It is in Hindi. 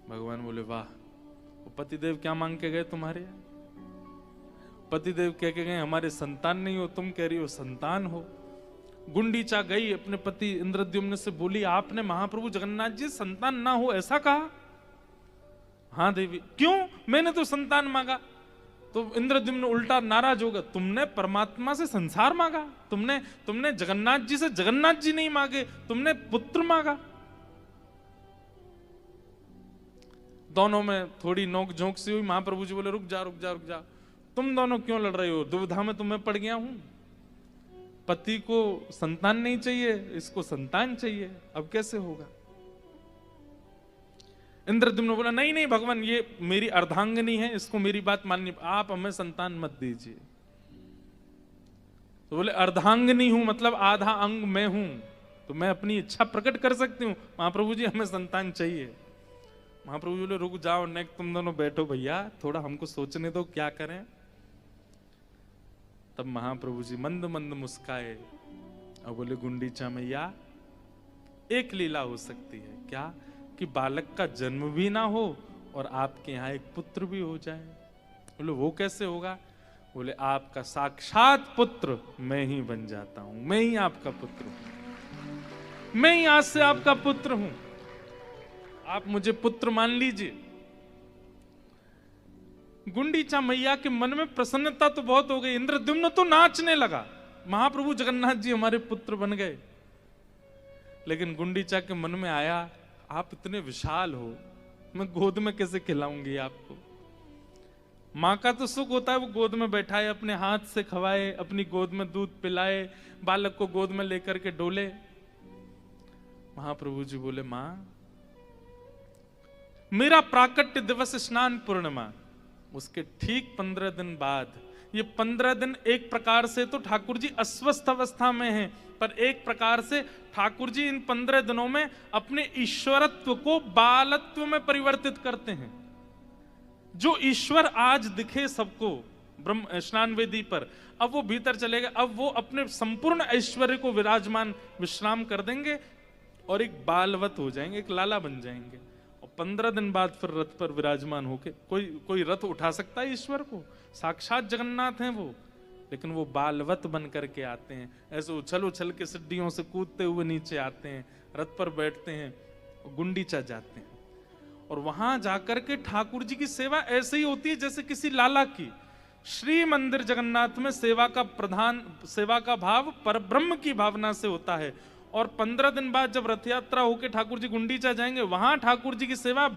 भगवान बोले वाह, वो पतिदेव क्या मांग के गए तुम्हारे? पतिदेव कह के गए हमारे संतान नहीं हो, तुम कह रही हो संतान हो। गुंडीचा गई अपने पति इंद्रद्युम्न से बोली, आपने महाप्रभु जगन्नाथ जी संतान ना हो ऐसा कहा? हाँ देवी। क्यों? मैंने तो संतान मांगा। तो इंद्रद्युम्न उल्टा नाराज होगा, तुमने परमात्मा से संसार मांगा, तुमने जगन्नाथ जी से जगन्नाथ जी नहीं मांगे, तुमने पुत्र मांगा। दोनों में थोड़ी नोक झोंक सी हुई। महाप्रभु जी बोले रुक जा रुक जा रुक जा, तुम दोनों क्यों लड़ रहे हो? दुविधा में तुम्हें पड़ गया हूं। पति को संतान नहीं चाहिए, इसको संतान चाहिए, अब कैसे होगा? इंद्रद्युम्न बोला नहीं नहीं भगवान, ये मेरी अर्धांगिनी है, इसको मेरी बात माननी, आप हमें संतान मत दीजिए। तो बोले अर्धांगिनी हूं मतलब आधा अंग मैं हूं, तो मैं अपनी इच्छा प्रकट कर सकती हूं। महाप्रभु जी हमें संतान चाहिए। महाप्रभु जी बोले रुक जाओ, नेक्स्ट तुम दोनों बैठो भैया, थोड़ा हमको सोचने दो क्या करें। तब महाप्रभु जी मंद मंद मुस्काए और बोले गुंडीचा मैया, एक लीला हो सकती है। क्या? कि बालक का जन्म भी ना हो और आपके यहाँ एक पुत्र भी हो जाए। बोले वो कैसे होगा? बोले आपका साक्षात पुत्र मैं ही बन जाता हूं, मैं ही आपका पुत्र हूं, मैं ही आज से आपका पुत्र हूं, आप मुझे पुत्र मान लीजिए। गुंडीचा मैया के मन में प्रसन्नता तो बहुत हो गई, इंद्रद्युम्न तो नाचने लगा, महाप्रभु जगन्नाथ जी हमारे पुत्र बन गए। लेकिन गुंडीचा के मन में आया, आप इतने विशाल हो, मैं गोद में कैसे खिलाऊंगी आपको? माँ का तो सुख होता है वो गोद में बैठाए, अपने हाथ से खवाए, अपनी गोद में दूध पिलाए, बालक को गोद में लेकर के डोले। महाप्रभु जी बोले माँ, मेरा प्राकट्य दिवस स्नान पूर्णिमा, उसके ठीक 15 दिन बाद, ये 15 दिन एक प्रकार से तो ठाकुर जी अस्वस्थ अवस्था में हैं, पर एक प्रकार से ठाकुर जी इन 15 दिनों में अपने ईश्वरत्व को बालत्व में परिवर्तित करते हैं। जो ईश्वर आज दिखे सबको ब्रह्म स्नान वेदी पर, अब वो भीतर चलेगा, अब वो अपने संपूर्ण ऐश्वर्य को विराजमान विश्राम कर देंगे और एक बालवत हो जाएंगे, एक लाला बन जाएंगे। और 15 दिन बाद फिर रथ पर विराजमान होके, कोई रथ उठा सकता है ईश्वर को? साक्षात जगन्नाथ हैं वो, लेकिन वो बालवत बन करके आते हैं, ऐसे उछल उछल के सीढ़ियों से कूदते हुए नीचे आते हैं, रथ पर बैठते हैं, गुंडीचा जाते हैं। और वहां जाकर के ठाकुर जी की सेवा ऐसे ही होती है जैसे किसी लाला की। श्री मंदिर जगन्नाथ में सेवा का भाव परब्रह्म की भावना से होता है। और 15 दिन बाद जब रथ यात्रा होकर ठाकुर जी गुंडीचा जाएंगे, वहां ठाकुर जी की सेवा